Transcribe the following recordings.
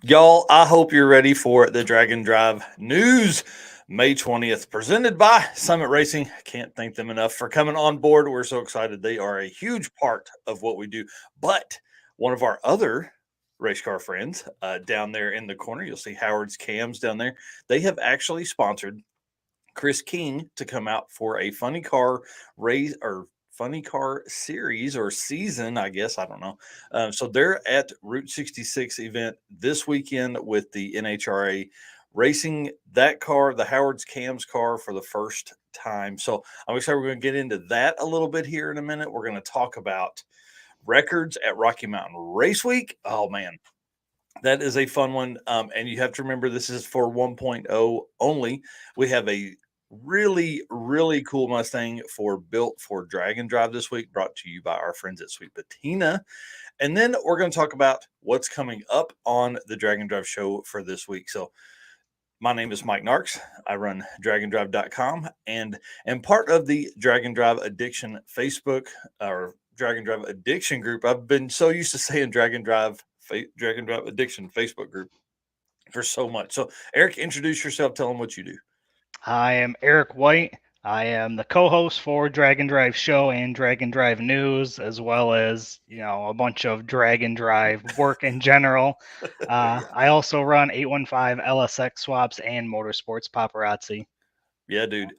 Y'all, I hope you're ready for the Dragon Drive news. May 20th, presented by Summit Racing. Can't thank them enough for coming on board. We're so excited. They are a huge part of what we do. But one of our other race car friends down there in the corner, you'll see Howard's Cams down there. They have actually sponsored Chris King to come out for a funny car race or funny car series or season, I guess. I don't know. So they're at Route 66 event this weekend with the NHRA racing that car, the Howard's Cams car, for the first time. So I'm excited. We're going to get into that a little bit here in a minute. We're going to talk about records at Rocky Mountain Race Week. Oh, man. That is a fun one. And you have to remember this is for 1.0 only. We have a really cool Mustang built for drag and drive this week, brought to you by our friends at Sweet Patina. And then we're going to talk about what's coming up on the Drag and Drive show for this week. So my name is Mike Narks. I run dragandrive.com and am part of the Drag and Drive Addiction Facebook or Drag and Drive Addiction group. I've been so used to saying Drag and Drive Addiction Facebook group for so much. So Eric, introduce yourself. Tell them what you do. I am Eric White. I am the co-host for Drag and Drive Show and Drag and Drive News, as well as, a bunch of Drag and Drive work in general. I also run 815 LSX Swaps and Motorsports Paparazzi. Yeah, dude.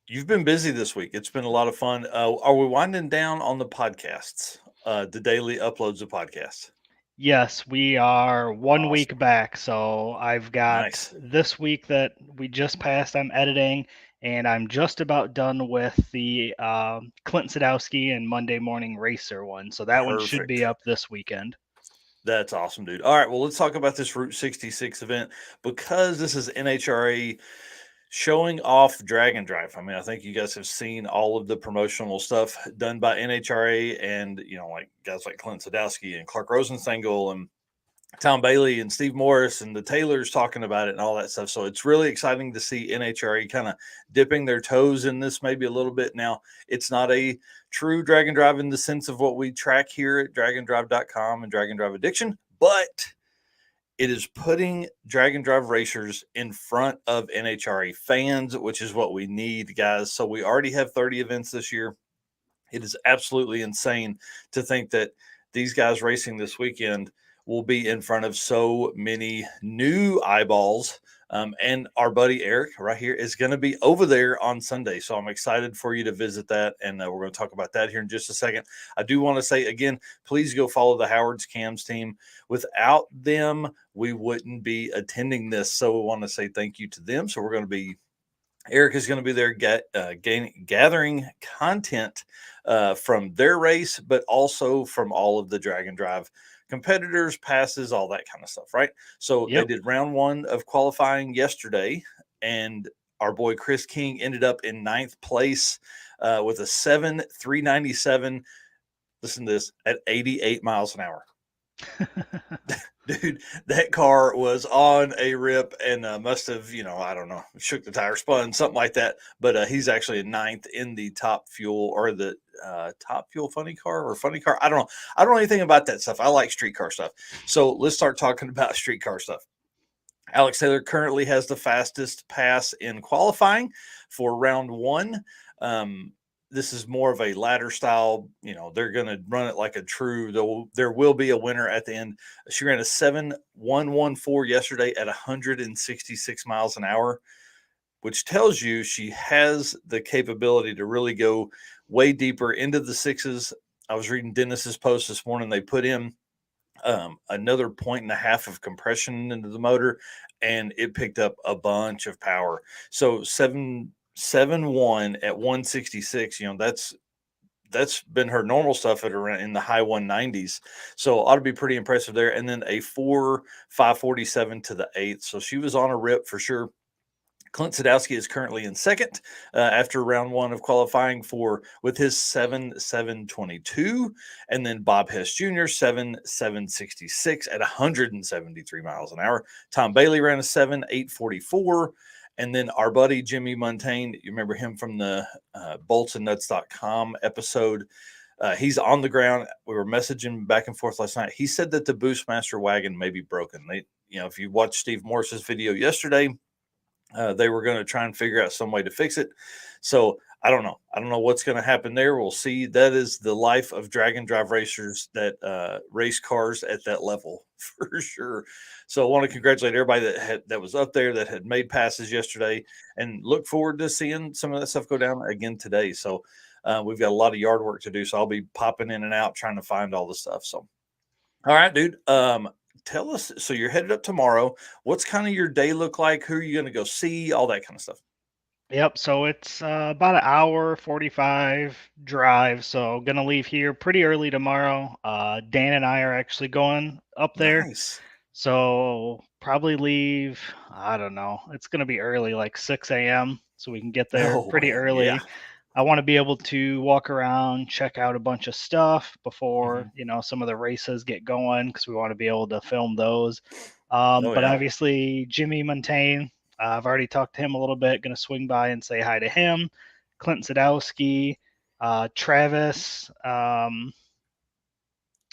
You've been busy this week. It's been a lot of fun. Are we winding down on the podcasts, the daily uploads of podcasts? Yes, we are one Awesome. week back. So I've got Nice. this week that we just passed, I'm editing, and I'm just about done with the Clint Sodowsky and Monday Morning Racer one. So that one should be Perfect. up this weekend. That's awesome, dude. All right, well, let's talk about this Route 66 event because this is NHRA showing off Drag and Drive. I mean, I think you guys have seen all of the promotional stuff done by NHRA and, like guys like Clint Sodowsky and Clark Rosenstengel and Tom Bailey and Steve Morris and the Taylors talking about it and all that stuff. So it's really exciting to see NHRA kind of dipping their toes in this maybe a little bit. Now, it's not a true drag and drive in the sense of what we track here at dragandrive.com and Drag and Drive Addiction, but it is putting drag and drive racers in front of NHRA fans, which is what we need, guys. So we already have 30 events this year. It is absolutely insane to think that these guys racing this weekend will be in front of so many new eyeballs. And our buddy Eric right here is going to be over there on Sunday. So I'm excited for you to visit that. And we're going to talk about that here in just a second. I do want to say again, please go follow the Howard's Cams team. Without them, we wouldn't be attending this. So we want to say thank you to them. So we're going to be Eric is going to be there gathering content from their race, but also from all of the drag and drive competitors, passes, all that kind of stuff, right? So they Yep. did round one of qualifying yesterday, and our boy Chris King ended up in ninth place with a 7.397. Listen to this, at 88 miles an hour. Dude, that car was on a rip and must have, I don't know, shook the tire, spun, something like that. But he's actually a ninth in the top fuel or the top fuel funny car or funny car. I don't know. I don't know anything about that stuff. I like street car stuff. So let's start talking about street car stuff. Alex Taylor currently has the fastest pass in qualifying for round one. This is more of a ladder style. They're going to run it like a true. There will be a winner at the end. She ran a 7.114 yesterday at 166 miles an hour, which tells you she has the capability to really go way deeper into the sixes. I was reading Dennis's post this morning. They put in another 1.5 of compression into the motor, and it picked up a bunch of power. So 7.1 at 166, that's been her normal stuff at around in the high 190s. So ought to be pretty impressive there. And then a 4.547 to the eighth. So she was on a rip for sure. Clint Sodowsky is currently in second after round one of qualifying with his 7.722, and then Bob Hess Jr. 7.766 at 173 miles an hour. Tom Bailey ran a 7.844. And then our buddy Jimmy Muntain, you remember him from the boltsandnuts.com episode. He's on the ground. We were messaging back and forth last night. He said that the Boostmaster wagon may be broken. If you watched Steve Morris's video yesterday, they were going to try and figure out some way to fix it. So I don't know. I don't know what's going to happen there. We'll see. That is the life of drag and drive racers that race cars at that level for sure. So I want to congratulate everybody that was up there, that had made passes yesterday, and look forward to seeing some of that stuff go down again today. So we've got a lot of yard work to do. So I'll be popping in and out trying to find all the stuff. So, all right, dude. Tell us. So you're headed up tomorrow. What's kind of your day look like? Who are you going to go see? All that kind of stuff. Yep, so it's about an hour 45 drive, so gonna leave here pretty early tomorrow. Dan and I are actually going up there, Nice. so probably leave, I don't know, it's gonna be early, like 6 a.m., so we can get there Oh pretty man, yeah. early. I want to be able to walk around, check out a bunch of stuff before, Mm-hmm. some of the races get going, because we want to be able to film those. Oh But yeah. obviously, Jimmy Muntain, I've already talked to him a little bit. Going to swing by and say hi to him. Clint Sodowsky, Travis, and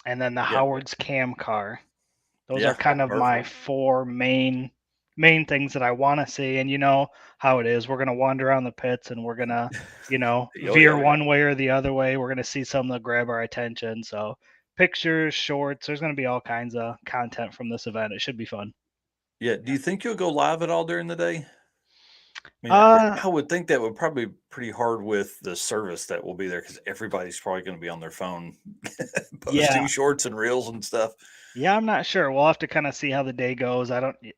then the Yeah. Howard's Cam car. Those are Yeah. kind of my Perfect. four main things that I want to see. And you know how it is. We're going to wander around the pits and we're going to, Oh veer yeah. one way or the other way. We're going to see something that grab our attention. So pictures, shorts, there's going to be all kinds of content from this event. It should be fun. Yeah. Do you think you'll go live at all during the day? I mean, Uh, I would think that would probably be pretty hard with the service that will be there, because everybody's probably going to be on their phone yeah. posting shorts and reels and stuff. Yeah, I'm not sure. We'll have to kind of see how the day goes.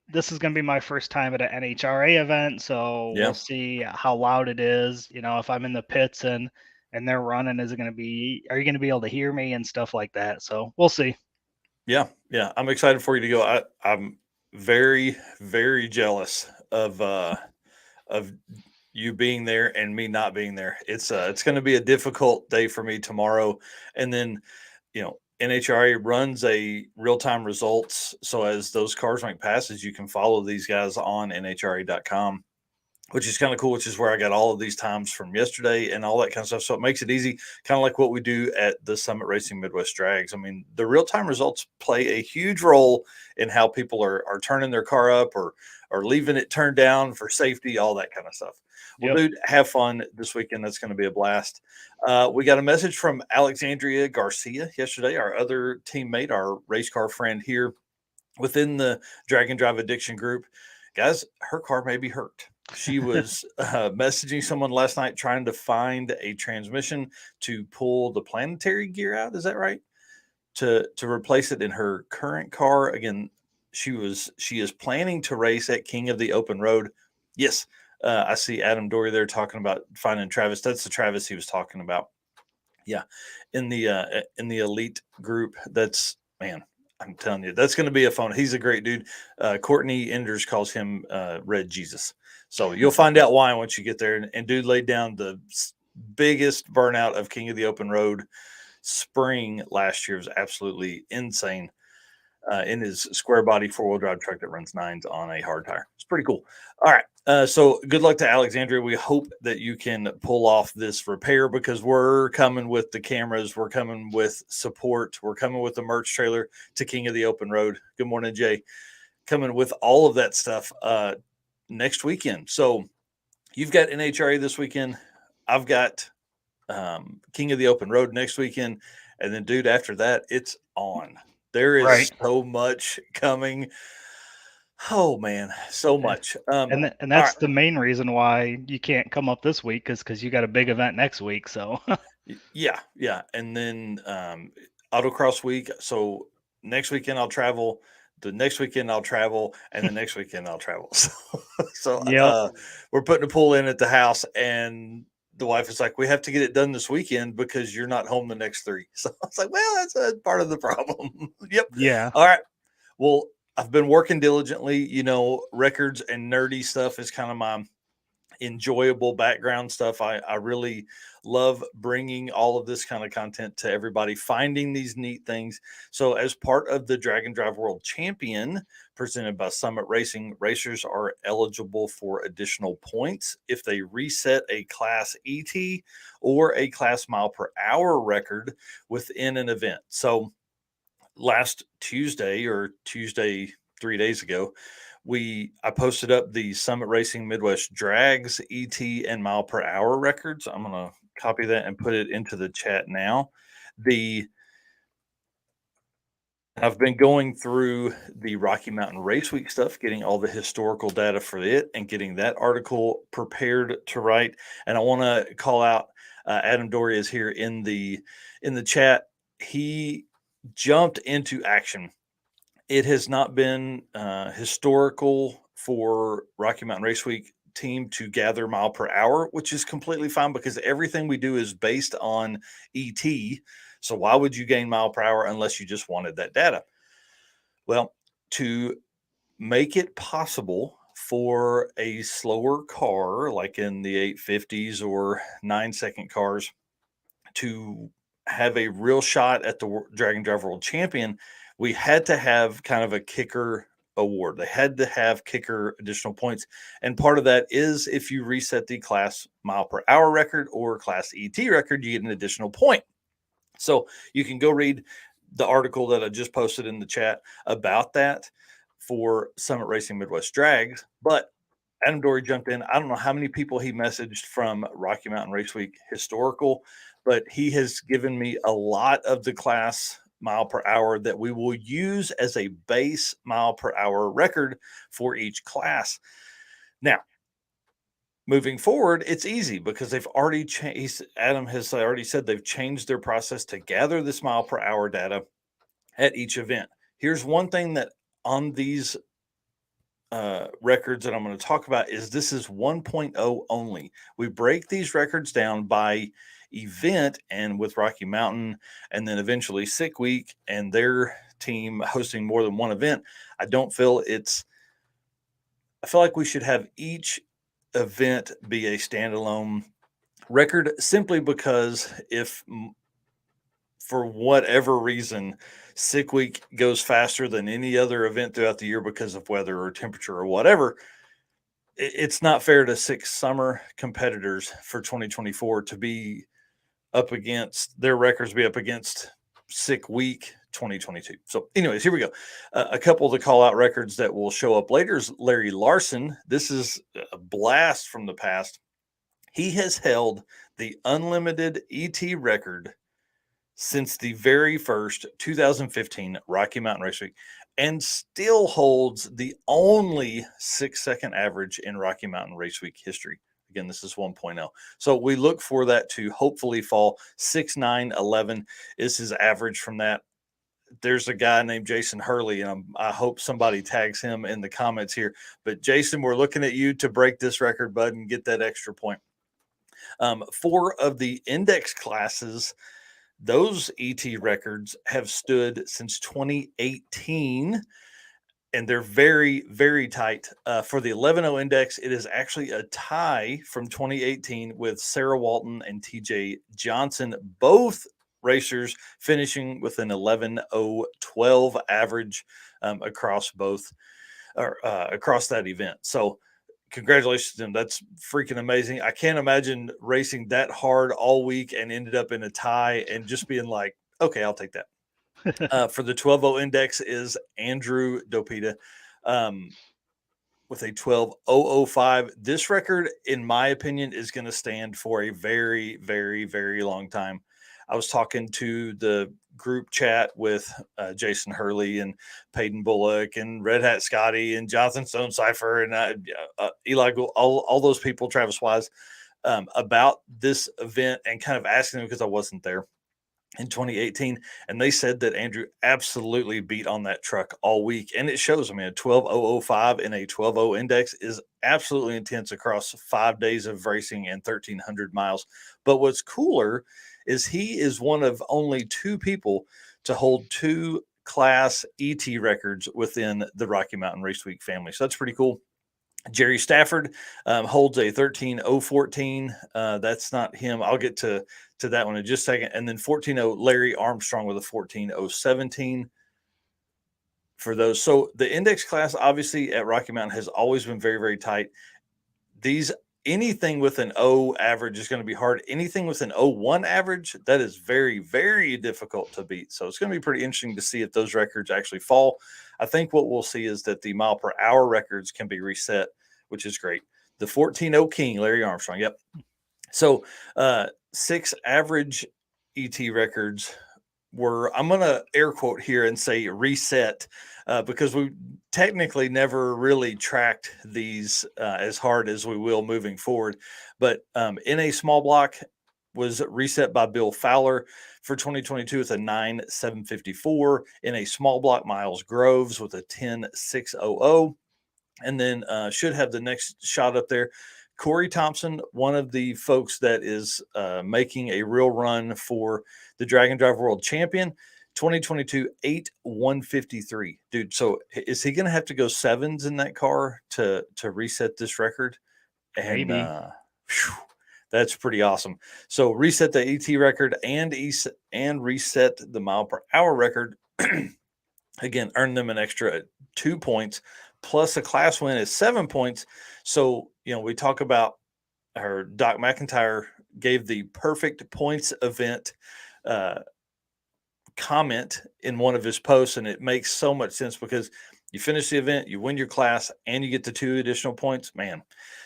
This is going to be my first time at an NHRA event, so we'll Yeah. see how loud it is. If I'm in the pits and they're running, are you going to be able to hear me and stuff like that? So we'll see. Yeah. Yeah. I'm excited for you to go. I'm very, very jealous of you being there and me not being there. It's going to be a difficult day for me tomorrow. And then, NHRA runs a real-time results. So as those cars make passes, you can follow these guys on nhra.com, which is kind of cool, which is where I got all of these times from yesterday and all that kind of stuff. So it makes it easy, kind of like what we do at the Summit Racing Midwest Drags. I mean, the real-time results play a huge role in how people are turning their car up or leaving it turned down for safety, all that kind of stuff. Well, Yep. dude, have fun this weekend. That's going to be a blast. We got a message from Alexandria Garcia yesterday, our other teammate, our race car friend here within the Drag and Drive Addiction group. Guys, her car may be hurt. She was messaging someone last night trying to find a transmission to pull the planetary gear out. Is that right? To replace it in her current car. Again, she is planning to race at King of the Open Road. Yes, I see Adam Dory there talking about finding Travis. That's the Travis he was talking about. Yeah, in the elite group. That's, man, I'm telling you, that's going to be a fun. He's a great dude. Courtney Enders calls him Red Jesus. So you'll find out why once you get there. And dude laid down the biggest burnout of King of the Open Road spring last year. Was absolutely insane in his square body 4-wheel drive truck that runs nines on a hard tire. It's pretty cool. All right. So good luck to Alexandria. We hope that you can pull off this repair, because we're coming with the cameras. We're coming with support. We're coming with the merch trailer to King of the Open Road. Good morning, Jay. Coming with all of that stuff next weekend. So you've got NHRA this weekend. I've got King of the Open Road next weekend. And then, dude, after that, it's on. There is Right. so much coming. Oh man, so much. And All right. that's the main reason why you can't come up this week, is because you got a big event next week. So Yeah, yeah. And then autocross week. So next weekend I'll travel. The next weekend I'll travel, and the next weekend I'll travel. So yep. we're putting a pool in at the house, and the wife is like, "We have to get it done this weekend because you're not home the next 3." So I was like, "Well, that's a part of the problem." Yep. Yeah. All right. Well, I've been working diligently. Records and nerdy stuff is kind of my enjoyable background stuff. I really love bringing all of this kind of content to everybody, finding these neat things. So, as part of the Drag and Drive World Champion presented by Summit Racing, racers are eligible for additional points if they reset a class ET or a class mile per hour record within an event. So, last Tuesday or Tuesday 3 days ago, I posted up the Summit Racing Midwest Drags ET and mile per hour records. I'm gonna copy that and put it into the chat now. The I've been going through the Rocky Mountain Race Week stuff, getting all the historical data for it and getting that article prepared to write. And I want to call out Adam Doria is here in the chat. He jumped into action. It has not been historical for Rocky Mountain Race Week team to gather mile per hour, which is completely fine because everything we do is based on ET. So why would you gain mile per hour unless you just wanted that data? Well, to make it possible for a slower car, like in the 850s or 9-second cars, to have a real shot at the Drag and Drive World Champion, we had to have kind of a kicker award. They had to have kicker additional points. And part of that is if you reset the class mile per hour record or class ET record, you get an additional point. So you can go read the article that I just posted in the chat about that for Summit Racing Midwest Drags. But Adam Dory jumped in. I don't know how many people he messaged from Rocky Mountain Race Week historical, but he has given me a lot of the class mile per hour that we will use as a base mile per hour record for each class. Now, moving forward, it's easy because they've already changed. Adam has already said they've changed their process to gather this mile per hour data at each event. Here's one thing that on these records that I'm going to talk about is this is 1.0 only. We break these records down by event, and with Rocky Mountain and then eventually Sick Week and their team hosting more than one event, I feel like we should have each event be a standalone record simply because if for whatever reason Sick Week goes faster than any other event throughout the year because of weather or temperature or whatever, it's not fair to 6 summer competitors for 2024 to be up against their records, be up against Sick Week 2022. So anyways, here we go. A couple of the call out records that will show up later is Larry Larson. This is a blast from the past. He has held the unlimited ET record since the very first 2015 Rocky Mountain Race Week and still holds the only 6-second average in Rocky Mountain Race Week history. Again, this is 1.0. So we look for that to hopefully fall. 6.911 is his average from that. There's a guy named Jason Hurley, and I hope somebody tags him in the comments here. But Jason, we're looking at you to break this record, bud, and get that extra point. 4 of the index classes, those ET records have stood since 2018. And they're very, very tight. For the 11.0 index, it is actually a tie from 2018 with Sarah Walton and TJ Johnson, both racers finishing with an 11.012 average across both across that event. So congratulations to them. That's freaking amazing. I can't imagine racing that hard all week and ended up in a tie and just being like, okay, I'll take that. For the 12.0 index is Andrew Dopita with a 12.005. This record, in my opinion, is going to stand for a very, very, very long time. I was talking to the group chat with Jason Hurley and Peyton Bullock and Red Hat Scotty and Jonathan Stone Cipher and Eli Gould, all those people, Travis Wise, about this event and kind of asking them because I wasn't there in 2018, and they said that Andrew absolutely beat on that truck all week, and it shows. I mean, a 12.005 and a 12.0 index is absolutely intense across 5 days of racing and 1,300 miles. But what's cooler is he is one of only 2 people to hold 2 class ET records within the Rocky Mountain Race Week family. So that's pretty cool. Jerry Stafford holds a 13014. That's not him. I'll get to that one in just a second. And then 140 Larry Armstrong with a 14017 for those. So the index class, obviously at Rocky Mountain, has always been very, very tight. Anything with an O average is going to be hard. Anything with an 01 average, that is very, very difficult to beat. So it's going to be pretty interesting to see if those records actually fall. I think what we'll see is that the mile per hour records can be reset, which is great. The 140 King, Larry Armstrong. Yep. So 6 average ET records were, I'm going to air quote here and say reset, because we technically never really tracked these as hard as we will moving forward. But in a small block was reset by Bill Fowler for 2022 with a 9,754. In a small block, Miles Groves with a 10,600. And then should have the next shot up there. Corey Thompson, one of the folks that is making a real run for the Dragon Drive World Champion, 2022 8,153. Dude, so is he going to have to go sevens in that car to reset this record? And Maybe. that's pretty awesome. So reset the ET record and reset the mile per hour record. Again, earn them an extra 2 points, plus a class win is 7 points. So, we talk about, or Doc McIntyre gave the perfect points event comment in one of his posts, and it makes so much sense because you finish the event, you win your class, and you get the 2 additional points. Man,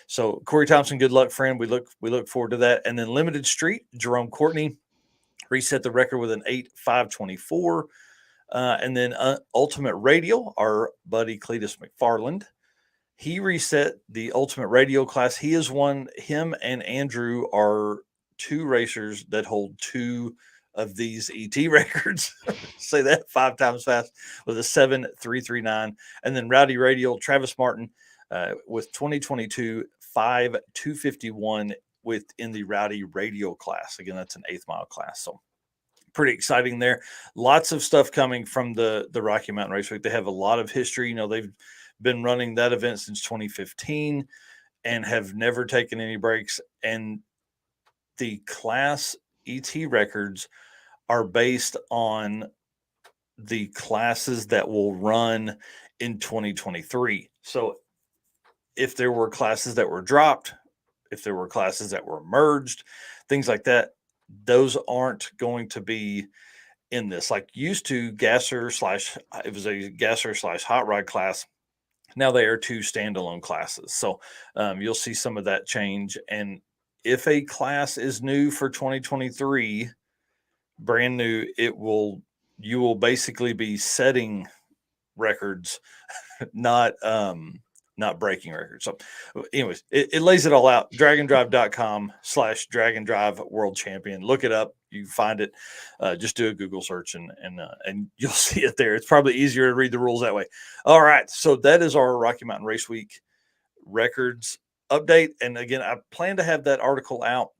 so Corey Thompson, good luck, friend. We look forward to that. And then Limited Street, Jerome Courtney reset the record with an 8,524. And then Ultimate Radial, our buddy Cletus McFarland, he reset the Ultimate Radial class. He is one. Him and Andrew are 2 racers that hold 2 of these ET records. Say that 5 times fast with a 7,339. And then Rowdy Radial, Travis Martin with 2022 5,251 within the Rowdy Radial class. Again, that's an 8th mile class. So pretty exciting there. Lots of stuff coming from the Rocky Mountain Race Week. They have a lot of history. They've been running that event since 2015 and have never taken any breaks. And the class ET records are based on the classes that will run in 2023. So if there were classes that were dropped, if there were classes that were merged, things like that, those aren't going to be in this. Like used to it was a gasser / hot rod class. Now they are 2 standalone classes. So you'll see some of that change. And if a class is new for 2023, brand new, you will basically be setting records, not breaking records. So anyways, it lays it all out. dragondrive.com/Dragon Drive World Champion. Look it up. You find it. Just do a Google search and you'll see it there. It's probably easier to read the rules that way. All right. So that is our Rocky Mountain Race Week records update. And again, I plan to have that article out.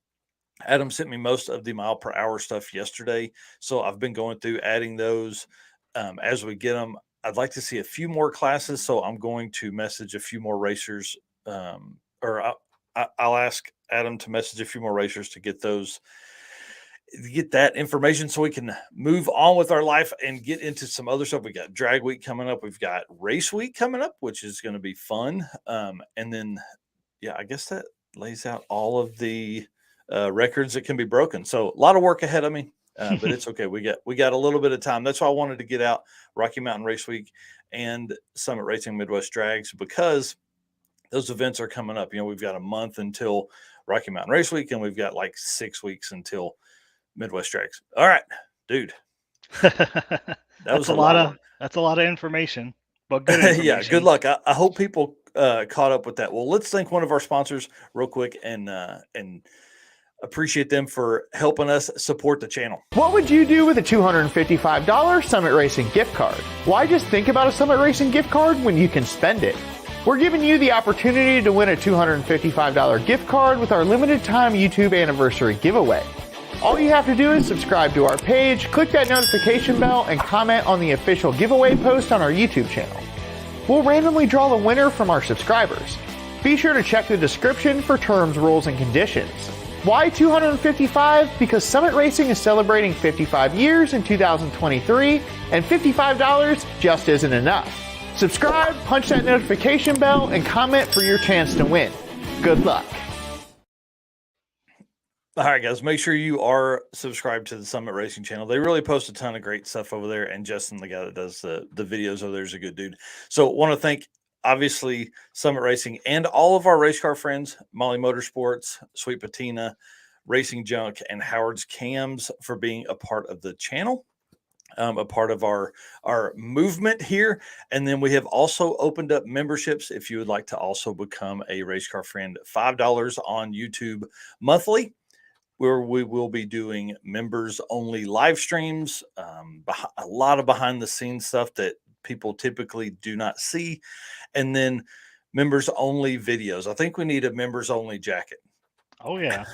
Adam sent me most of the mile per hour stuff yesterday. So I've been going through adding those as we get them. I'd like to see a few more classes. So I'm going to message a few more racers or I'll ask Adam to message a few more racers to get that information so we can move on with our life and get into some other stuff. We got drag week coming up. We've got race week coming up, which is going to be fun. And then, I guess that lays out all of the records that can be broken. So a lot of work ahead of me, but it's okay. We got a little bit of time. That's why I wanted to get out Rocky Mountain Race Week and Summit Racing Midwest Drags, because those events are coming up. We've got a month until Rocky Mountain Race Week, and we've got like 6 weeks until Midwest Drags. All right, dude. That's a lot of information, but good information. Yeah, good luck. I hope people caught up with that. Well, let's thank one of our sponsors real quick and appreciate them for helping us support the channel. What would you do with a $255 Summit Racing gift card? Why just think about a Summit Racing gift card when you can spend it? We're giving you the opportunity to win a $255 gift card with our limited time YouTube anniversary giveaway. All you have to do is subscribe to our page, click that notification bell, and comment on the official giveaway post on our YouTube channel. We'll randomly draw the winner from our subscribers. Be sure to check the description for terms, rules, and conditions. Why 255? Because Summit Racing is celebrating 55 years in 2023, and $55 just isn't enough. Subscribe, punch that notification bell, and comment for your chance to win. Good luck. All right, guys, make sure you are subscribed to the Summit Racing channel. They really post a ton of great stuff over there, and Justin, the guy that does the videos over there, is a good dude. So want to thank, obviously, Summit Racing and all of our race car friends, Molly Motorsports, Sweet Patina, Racing Junk, and Howard's Cams for being a part of the channel, a part of our movement here. And then we have also opened up memberships if you would like to also become a race car friend. $5 on YouTube monthly, where we will be doing members only live streams, a lot of behind the scenes stuff that people typically do not see, and then members only videos. I think we need a members only jacket. Oh yeah.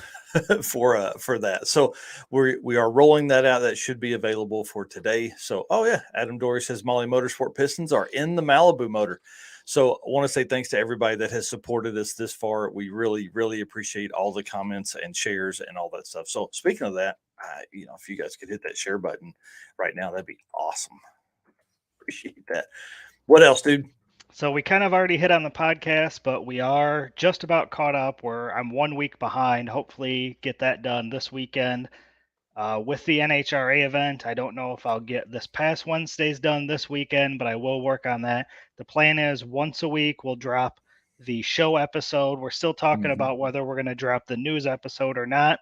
for that. So we are rolling that out. That should be available for today. So, oh yeah, Adam Dory says Molly Motorsport pistons are in the Malibu motor. So I want to say thanks to everybody that has supported us this far. We really, really appreciate all the comments and shares and all that stuff. So speaking of that, if you guys could hit that share button right now, that'd be awesome. Appreciate that. What else, dude? So we kind of already hit on the podcast, but we are just about caught up where I'm 1 week behind. Hopefully get that done this weekend. With the NHRA event, I don't know if I'll get this past Wednesday's done this weekend, but I will work on that. The plan is once a week we'll drop the show episode. We're still talking about whether we're going to drop the news episode or not.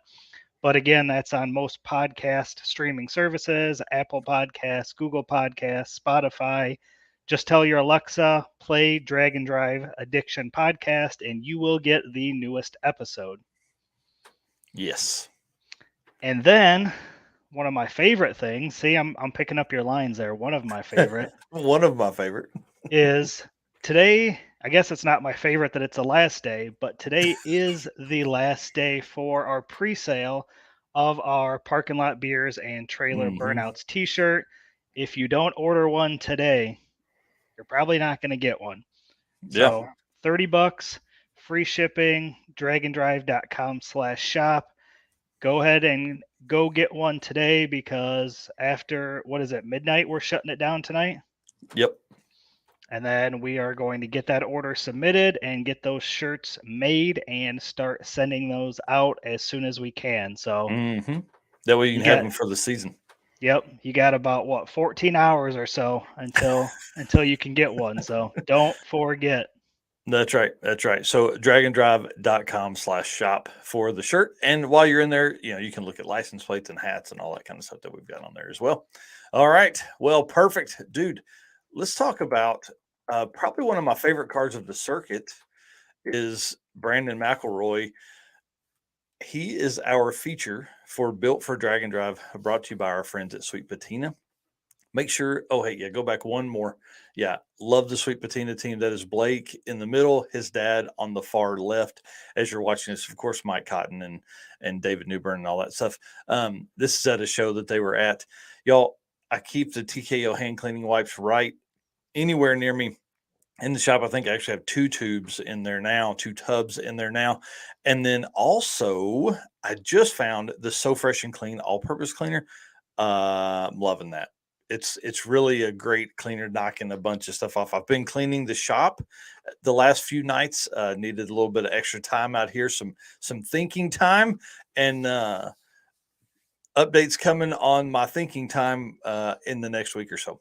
But again, that's on most podcast streaming services, Apple Podcasts, Google Podcasts, Spotify. Just tell your Alexa, play Drag and Drive Addiction podcast, and you will get the newest episode. Yes. And then one of my favorite things, see, I'm picking up your lines there. One of my favorite. One of my favorite. Is today, I guess it's not my favorite that it's the last day, but today is the last day for our pre-sale of our Parking Lot Beers and Trailer Burnouts t-shirt. If you don't order one today, you're probably not going to get one. Yeah. So $30, free shipping, dragonDrive.com/shop. Go ahead and go get one today because after, midnight, we're shutting it down tonight? Yep. And then we are going to get that order submitted and get those shirts made and start sending those out as soon as we can. So that way you can have them for the season. Yep. You got about 14 hours or so until you can get one. So don't forget. That's right. That's right. So dragondrive.com/shop for the shirt. And while you're in there, you can look at license plates and hats and all that kind of stuff that we've got on there as well. All right. Well, perfect, dude. Let's talk about probably one of my favorite cars of the circuit is Brandon McElroy. He is our feature for Built for Drag and Drive, brought to you by our friends at Sweet Patina. Make sure, go back one more. Yeah, love the Sweet Patina team. That is Blake in the middle, his dad on the far left. As you're watching this, of course, Mike Cotton and David Newburn and all that stuff. This is at a show that they were at. Y'all, I keep the TKO hand cleaning wipes right anywhere near me in the shop. I think I actually have 2 tubs in there now, 2 tubs in there now. And then also, I just found the So Fresh and Clean all-purpose cleaner. I'm loving that. It's really a great cleaner, knocking a bunch of stuff off. I've been cleaning the shop the last few nights. Needed a little bit of extra time out here, some thinking time, and updates coming on my thinking time in the next week or so.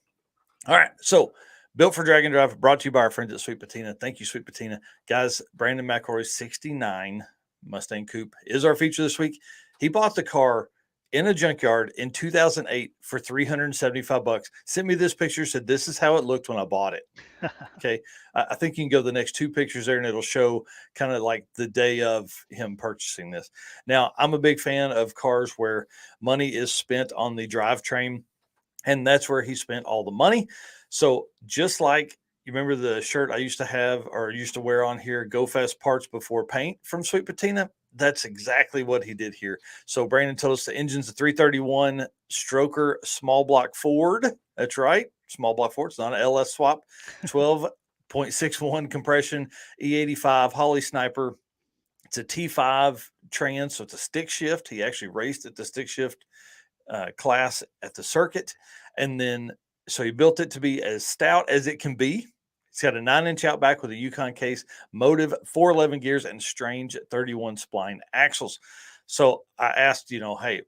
All right, so Built for Drag and Drive, brought to you by our friends at Sweet Patina. Thank you, Sweet Patina. Guys, Brandon McElroy's 69 Mustang Coupe is our feature this week. He bought the car in a junkyard in 2008 for $375. Sent me this picture, said this is how it looked when I bought it. Okay. I think you can go the next 2 pictures there and it'll show kind of like the day of him purchasing this. Now, I'm a big fan of cars where money is spent on the drivetrain, and that's where he spent all the money. So just like, you remember the shirt I used to have or used to wear on here, Go Fast Parts Before Paint from Sweet Patina? That's exactly what he did here. So Brandon told us the engine's a 331 stroker small block Ford. That's right. Small block Ford. It's not an LS swap. 12 .61 compression, E85 Holly Sniper. It's a T5 trans, so it's a stick shift. He actually raced at the stick shift class at the circuit. And then, so he built it to be as stout as it can be. It's got a 9-inch out back with a Yukon case, Motive 411 gears, and Strange 31 spline axles. So I asked, hey,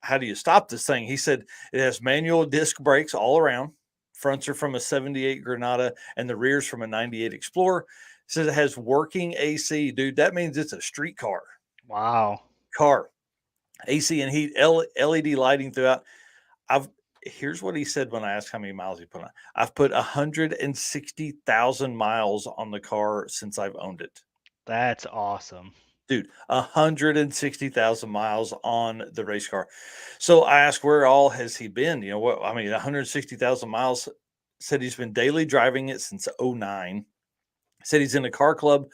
how do you stop this thing? He said it has manual disc brakes all around. Fronts are from a 78 Granada and the rears from a 98 Explorer. It says it has working AC. Dude, that means it's a street car. Wow. Car. AC and heat, LED lighting throughout. Here's what he said when I asked how many miles he put on. I've put 160,000 miles on the car since I've owned it. That's awesome. Dude, 160,000 miles on the race car. So I asked, where all has he been? 160,000 miles. Said he's been daily driving it since 2009. Said he's in a car club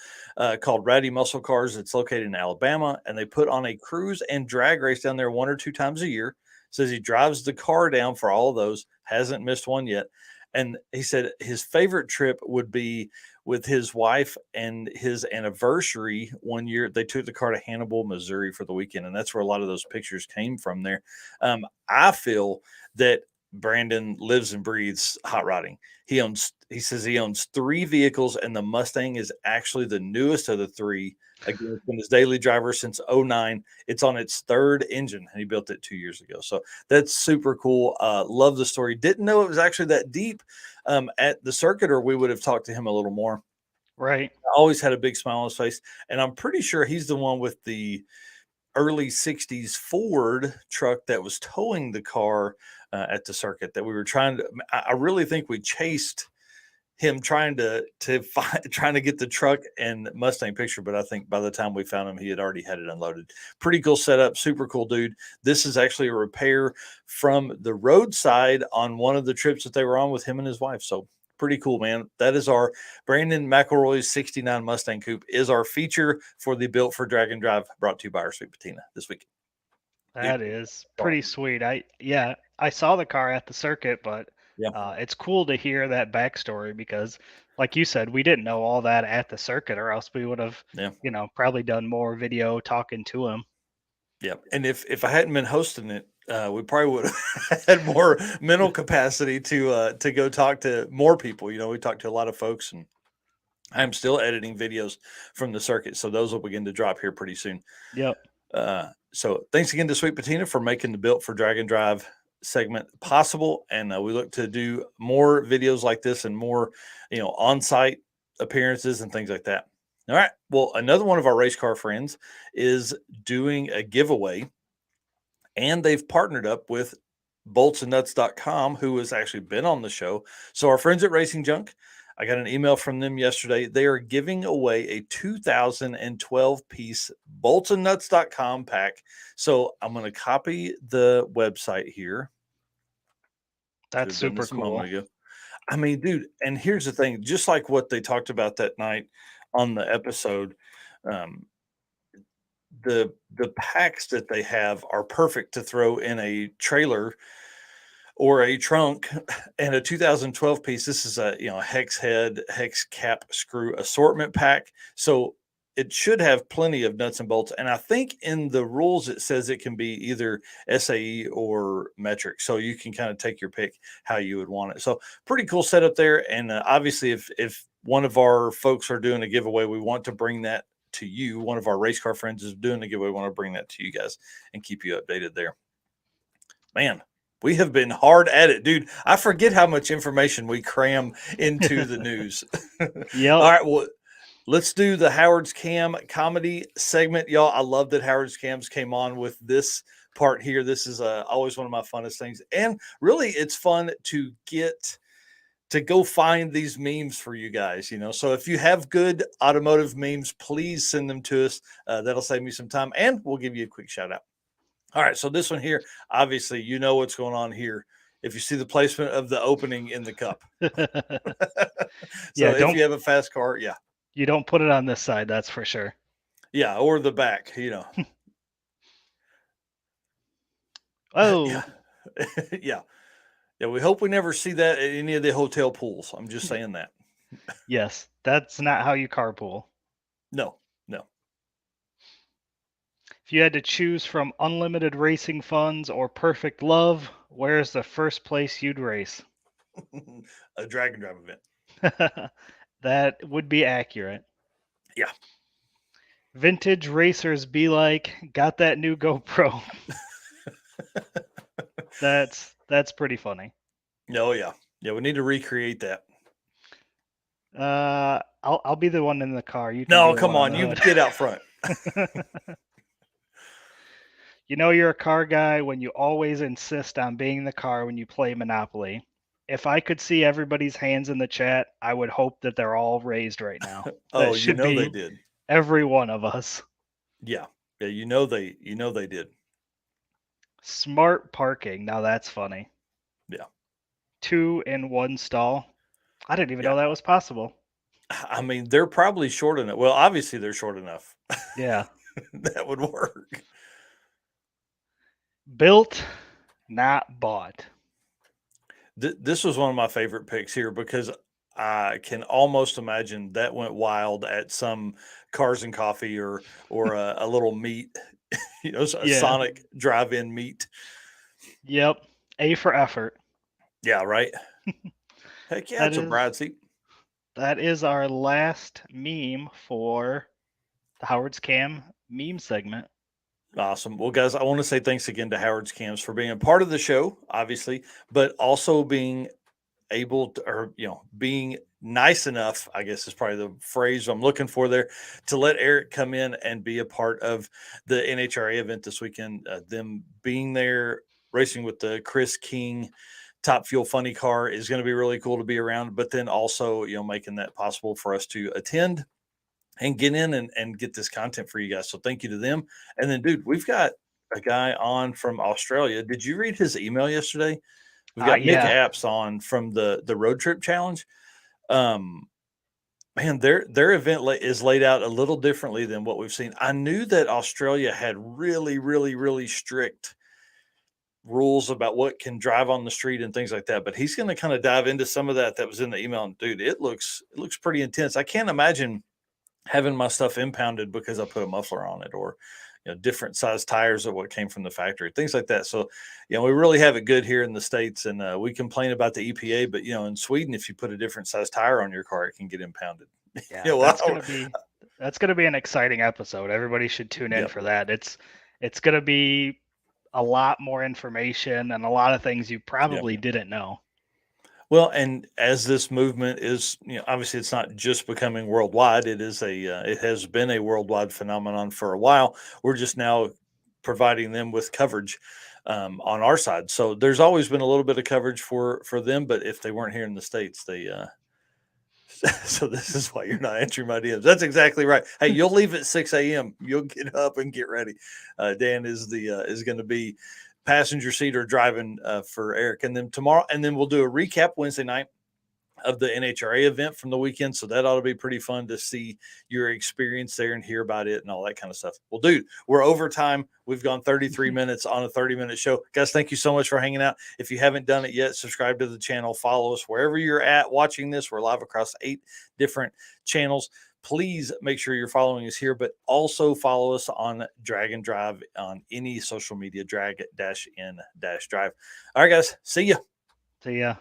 called Ratty Muscle Cars. It's located in Alabama, and they put on a cruise and drag race down there 1 or 2 times a year. Says he drives the car down for all of those. Hasn't missed one yet. And he said his favorite trip would be with his wife and his anniversary one year. They took the car to Hannibal, Missouri for the weekend. And that's where a lot of those pictures came from there. I feel that Brandon lives and breathes hot rodding. He says he owns 3 vehicles, and the Mustang is actually the newest of the 3. Again, it's been his daily driver since 2009. It's on its 3rd engine, and he built it 2 years ago. So that's super cool. Love the story. Didn't know it was actually that deep at the circuit, or we would have talked to him a little more. Right. Always had a big smile on his face, and I'm pretty sure he's the one with the early 60s Ford truck that was towing the car at the circuit that we were trying to. I really think we chased him trying to get the truck and Mustang picture, but I think by the time we found him, he had already had it unloaded. Pretty cool setup, super cool dude. This is actually a repair from the roadside on one of the trips that they were on with him and his wife. So pretty cool, man. That is our Brandon McElroy's 69 Mustang Coupe is our feature for the Built for Drag and Drive, brought to you by our Sweet Patina this week. That is pretty sweet. I saw the car at the circuit, but it's cool to hear that backstory because, like you said, we didn't know all that at the circuit, or else we would have, probably done more video talking to him. Yeah, and if I hadn't been hosting it, we probably would have had more mental capacity to go talk to more people. We talked to a lot of folks, and I'm still editing videos from the circuit, so those will begin to drop here pretty soon. Yep. So thanks again to Sweet Patina for making the Built for Drag and Drive segment possible, and we look to do more videos like this and more, on-site appearances and things like that. All right. Well, another one of our race car friends is doing a giveaway, and they've partnered up with boltsandnuts.com, who has actually been on the show. So our friends at Racing Junk, I got an email from them yesterday. They are giving away a 2012 piece boltsandnuts.com pack. So I'm going to copy the website here. That's super cool. I mean, dude, and here's the thing, just like what they talked about that night on the episode, the packs that they have are perfect to throw in a trailer or a trunk. And a 2012 piece, this is a hex head, hex cap screw assortment pack, so it should have plenty of nuts and bolts. And I think in the rules it says it can be either SAE or metric, so you can kind of take your pick how you would want it. So pretty cool setup there. And obviously if one of our folks are doing a giveaway, we want to bring that to you. One of our race car friends is doing a giveaway. We want to bring that to you guys and keep you updated there. Man, we have been hard at it, dude. I forget how much information we cram into the news. Yeah. All right. Well, let's do the Howard's Cam comedy segment, y'all. I love that Howard's Cams came on with this part here. This is always one of my funnest things. And really, it's fun to get to go find these memes for you guys, So if you have good automotive memes, please send them to us. That'll save me some time, and we'll give you a quick shout out. All right, so this one here, obviously, you know what's going on here. If you see the placement of the opening in the cup. If you have a fast car, you don't put it on this side, that's for sure. Yeah, or the back, Oh. Yeah, we hope we never see that at any of the hotel pools. I'm just saying that. Yes, that's not how you carpool. No, no. If you had to choose from unlimited racing funds or perfect love, where's the first place you'd race? A drag and drive event. That would be accurate. Yeah. Vintage racers be like, got that new GoPro. That's pretty funny. Oh yeah. Yeah, we need to recreate that. I'll be the one in the car. You can No, be the come one on, the you hood. get out front. You know you're a car guy when you always insist on being in the car when you play Monopoly. If I could see everybody's hands in the chat, I would hope that they're all raised right now. Oh, That should they be did. every one of us. Yeah. Yeah, they did. Smart parking. Now that's funny. Yeah. 2 in 1 stall. I didn't even Yeah. know that was possible. I mean, they're probably short enough. Well, obviously they're short enough. Yeah. That would work. Built, not bought. This was one of my favorite picks here because I can almost imagine that went wild at some Cars and Coffee or a little meet, a Yeah. Sonic drive-in meet. Yep. A for effort. Yeah, right. Heck yeah, it's a bride seat. That is our last meme for the Howard's Cam meme segment. Awesome. Well, guys, I want to say thanks again to Howard's Cams for being a part of the show, obviously, but also being able to, or being nice enough, I guess is probably the phrase I'm looking for there, to let Eric come in and be a part of the NHRA event this weekend. Them being there, racing with the Chris King Top Fuel Funny car is going to be really cool to be around, but then also, making that possible for us to attend and get in and get this content for you guys. So thank you to them. And then, dude, we've got a guy on from Australia. Did you read his email yesterday? We've got Nick Yeah. Apps on from the Road Trip Challenge. Man, their event is laid out a little differently than what we've seen. I knew that Australia had really, really, really strict rules about what can drive on the street and things like that. But he's going to kind of dive into some of that was in the email. And dude, it looks pretty intense. I can't imagine having my stuff impounded because I put a muffler on it, or different size tires of what came from the factory, things like that. So we really have it good here in the States, and we complain about the EPA, but in Sweden, if you put a different size tire on your car, it can get impounded. Yeah, that's gonna be an exciting episode. Everybody should tune in for that. It's gonna be a lot more information and a lot of things you probably didn't know. Well, and as this movement is, obviously it's not just becoming worldwide. It is it has been a worldwide phenomenon for a while. We're just now providing them with coverage on our side. So there's always been a little bit of coverage for them, but if they weren't here in the States, they. So this is why you're not answering my DMs. That's exactly right. Hey, you'll leave at 6 a.m. You'll get up and get ready. Dan is going to be passenger seat or driving for Eric, and then tomorrow, and then we'll do a recap Wednesday night of the NHRA event from the weekend. So that ought to be pretty fun to see your experience there and hear about it and all that kind of stuff. Well, dude, we're over time. We've gone 33 minutes on a 30-minute show. Guys, thank you so much for hanging out. If you haven't done it yet, subscribe to the channel, follow us wherever you're at watching this. We're live across 8 different channels. Please make sure you're following us here, but also follow us on Drag and Drive on any social media, drag-in-drive. All right, guys, see ya. See ya.